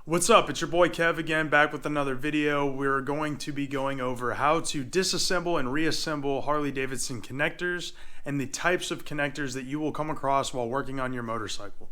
What's up? It's your boy Kev again, back with another video. We're going to be going over how to disassemble and reassemble Harley-Davidson connectors and the types of connectors that you will come across while working on your motorcycle.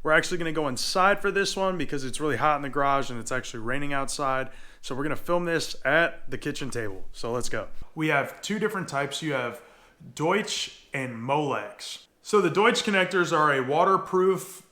We're actually going to go inside for this one because it's really hot in the garage and it's actually raining outside. So we're going to film this at the kitchen table. So let's go. We have two different types. You have Deutsch and Molex. So the Deutsch connectors are a waterproof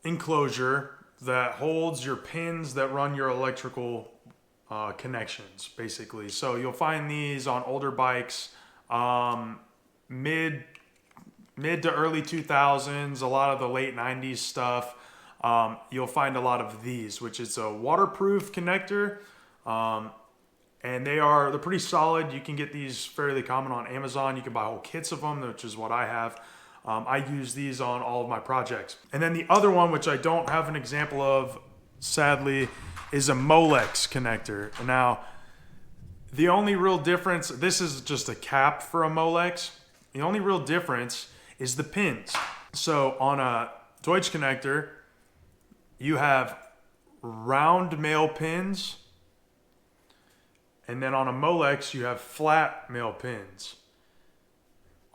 enclosure that holds your pins that run your electrical connections, basically. So you'll find these on older bikes, mid to early 2000s, a lot of the late 90s stuff. You'll find a lot of these, which is a waterproof connector, and they're pretty solid. You can get these fairly common on Amazon. You can buy whole kits of them, which is what I have. I use these on all of my projects. And then the other one, which I don't have an example of, sadly, is a Molex connector. Now, the only real difference, this is just a cap for a Molex. The only real difference is the pins. So on a Deutsch connector, you have round male pins, and then on a Molex, you have flat male pins.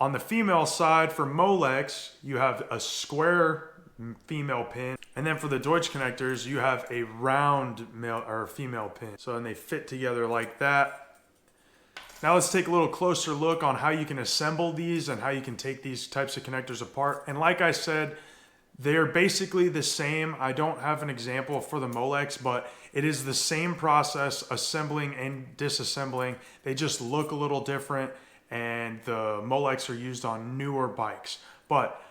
On the female side, for Molex, you have a square female pin. And then for the Deutsch connectors, you have a round male or female pin. So then they fit together like that. Now let's take a little closer look on how you can assemble these and how you can take these types of connectors apart. And like I said, they're basically the same. I don't have an example for the Molex, but it is the same process, assembling and disassembling. They just look a little different, and the Molex are used on newer bikes. But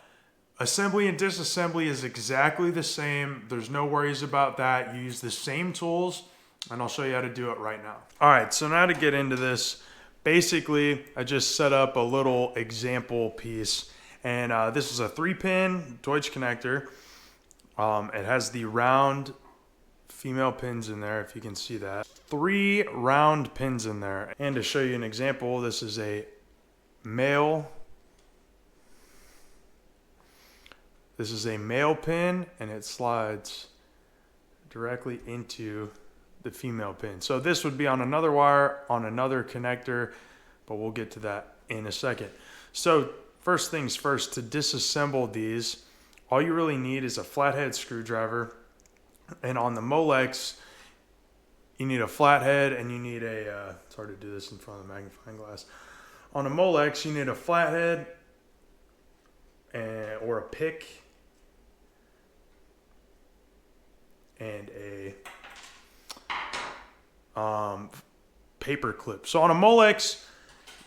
assembly and disassembly is exactly the same. There's no worries about that. You use the same tools, and I'll show you how to do it right now. All right, so now to get into this, basically, I just set up a little example piece, and this is a 3-pin Deutsch connector. It has the round female pins in there, if you can see that. 3 round pins in there. And to show you an example, this is a male. This is a male pin, and it slides directly into the female pin. So this would be on another wire, on another connector, but we'll get to that in a second. So first things first, to disassemble these, all you really need is a flathead screwdriver. And on the Molex, you need a flathead, and you need a, it's hard to do this in front of the magnifying glass. On a Molex, you need a flathead or a pick and a paper clip. So on a Molex,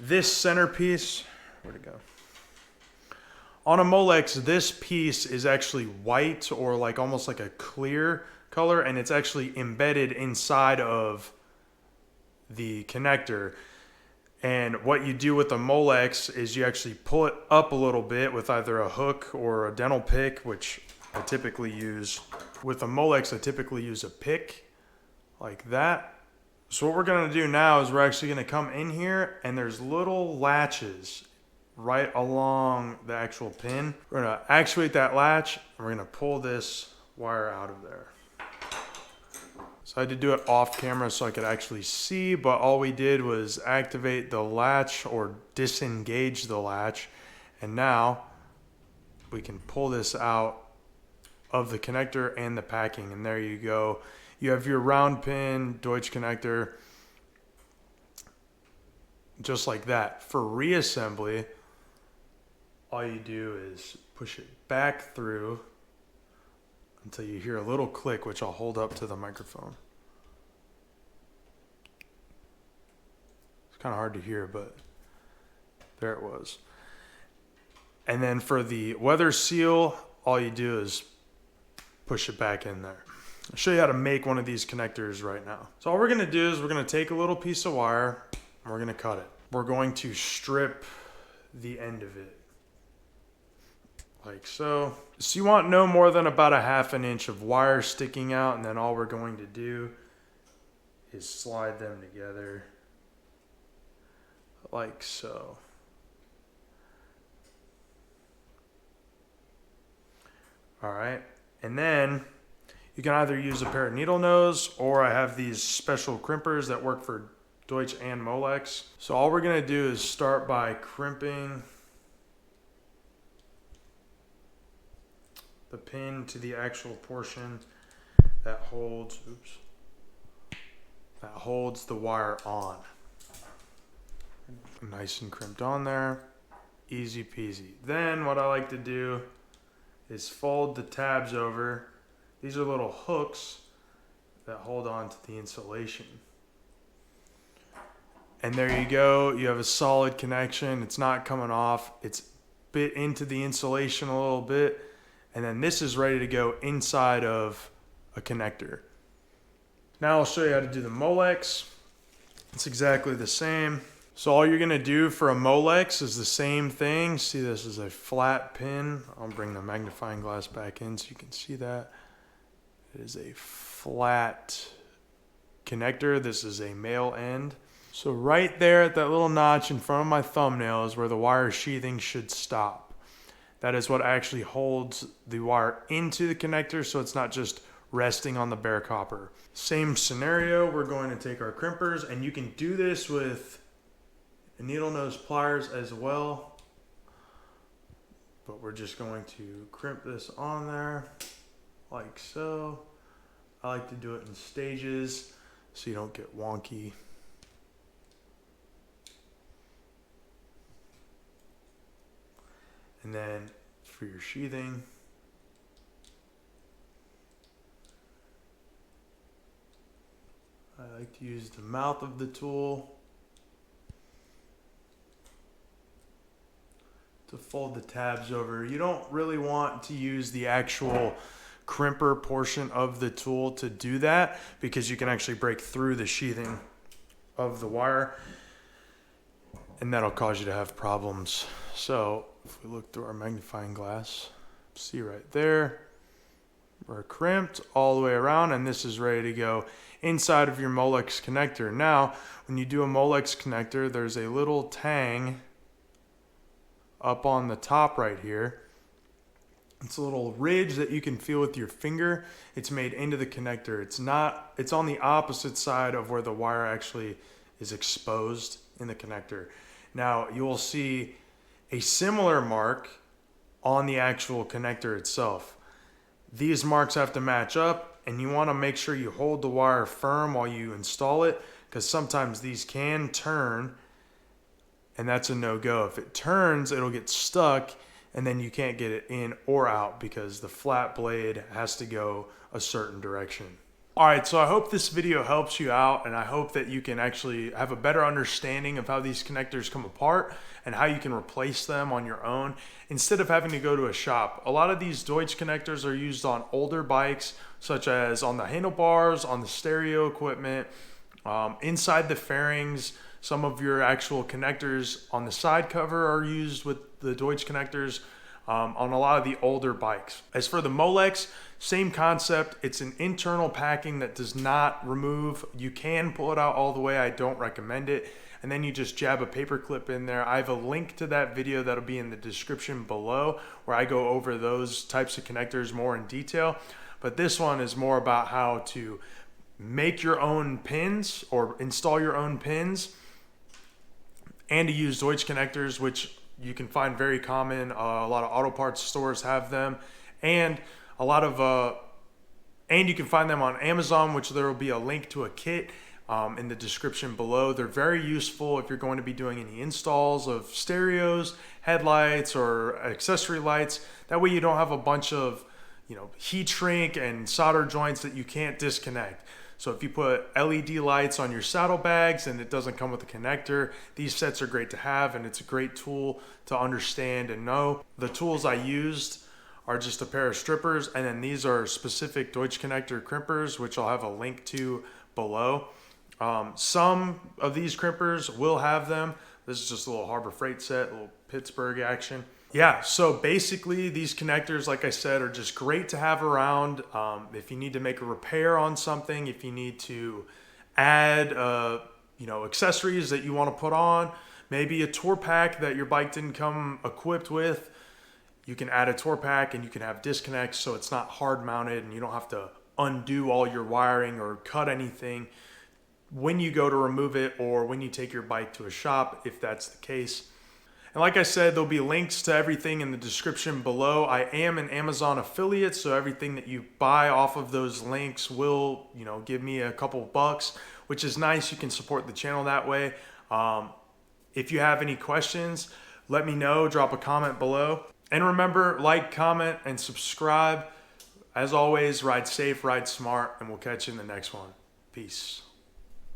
this centerpiece, where'd it go? On a Molex, this piece is actually white or like almost like a clear color, and it's actually embedded inside of the connector. And what you do with the Molex is you actually pull it up a little bit with either a hook or a dental pick, which I typically use. With a Molex, I typically use a pick like that. So what we're gonna do now is we're actually gonna come in here, and there's little latches right along the actual pin. We're gonna actuate that latch, and we're gonna pull this wire out of there. So I had to do it off camera so I could actually see, but all we did was activate the latch or disengage the latch, and now we can pull this out of the connector and the packing, and there you go. You have your round pin Deutsch connector just like that. For reassembly, all you do is push it back through until you hear a little click, which I'll hold up to the microphone. It's kind of hard to hear, but there it was. And then for the weather seal, all you do is push it back in there. I'll show you how to make one of these connectors right now. So all we're gonna do is we're gonna take a little piece of wire, and we're gonna cut it. We're going to strip the end of it, like so. So you want no more than about a 1/2 inch of wire sticking out, and then all we're going to do is slide them together like so. All right, and then You can either use a pair of needle nose, or I have these special crimpers that work for Deutsch and Molex. So all we're gonna do is start by crimping the pin to the actual portion that holds, that holds the wire on. Nice and crimped on there, easy peasy. Then what I like to do is fold the tabs over. These are little hooks that hold on to the insulation. And there you go, you have a solid connection. It's not coming off. It's bit into the insulation a little bit. And then this is ready to go inside of a connector. Now I'll show you how to do the Molex. It's exactly the same. So all you're gonna do for a Molex is the same thing. See, this is a flat pin. I'll bring the magnifying glass back in so you can see that. It is a flat connector. This is a male end. So right there at that little notch in front of my thumbnail is where the wire sheathing should stop. That is what actually holds the wire into the connector, so it's not just resting on the bare copper. Same scenario, we're going to take our crimpers, and you can do this with needle nose pliers as well. But we're just going to crimp this on there like so. I like to do it in stages so you don't get wonky. And then for your sheathing, I like to use the mouth of the tool to fold the tabs over. You don't really want to use the actual crimper portion of the tool to do that, because you can actually break through the sheathing of the wire, and that'll cause you to have problems. So if we look through our magnifying glass, see right there, we're crimped all the way around, and this is ready to go inside of your Molex connector. Now, when you do a Molex connector, there's a little tang up on the top right here. It's a little ridge that you can feel with your finger. It's made into the connector. It's on the opposite side of where the wire actually is exposed in the connector. Now, you will see a similar mark on the actual connector itself. These marks have to match up, and you want to make sure you hold the wire firm while you install it, because sometimes these can turn, and that's a no-go. If it turns, it'll get stuck, and then you can't get it in or out because the flat blade has to go a certain direction. All right, so I hope this video helps you out, and I hope that you can actually have a better understanding of how these connectors come apart and how you can replace them on your own instead of having to go to a shop. A lot of these Deutsch connectors are used on older bikes, such as on the handlebars, on the stereo equipment, inside the fairings. Some of your actual connectors on the side cover are used with the Deutsch connectors on a lot of the older bikes. As for the Molex, same concept. It's an internal packing that does not remove. You can pull it out all the way. I don't recommend it. And then you just jab a paper clip in there. I have a link to that video that'll be in the description below, where I go over those types of connectors more in detail. But this one is more about how to make your own pins or install your own pins, and to use Deutsch connectors, which you can find very common. A lot of auto parts stores have them, and a lot of and you can find them on Amazon, which there will be a link to a kit in the description below. They're very useful if you're going to be doing any installs of stereos, headlights, or accessory lights. That way you don't have a bunch of heat shrink and solder joints that you can't disconnect. So if you put LED lights on your saddlebags and it doesn't come with a connector, these sets are great to have, and it's a great tool to understand and know. The tools I used are just a pair of strippers, and then these are specific Deutsch Connector crimpers, which I'll have a link to below. Some of these crimpers will have them. This is just a little Harbor Freight set, a little Pittsburgh action. Yeah, so basically these connectors, like I said, are just great to have around. If you need to make a repair on something, if you need to add accessories that you want to put on, maybe a tour pack that your bike didn't come equipped with, you can add a tour pack and you can have disconnects so it's not hard mounted and you don't have to undo all your wiring or cut anything when you go to remove it or when you take your bike to a shop, if that's the case. And like I said, there'll be links to everything in the description below. I am an Amazon affiliate, so everything that you buy off of those links will, give me a couple bucks, which is nice. You can support the channel that way. If you have any questions, let me know. Drop a comment below. And remember, like, comment, and subscribe. As always, ride safe, ride smart, and we'll catch you in the next one. Peace.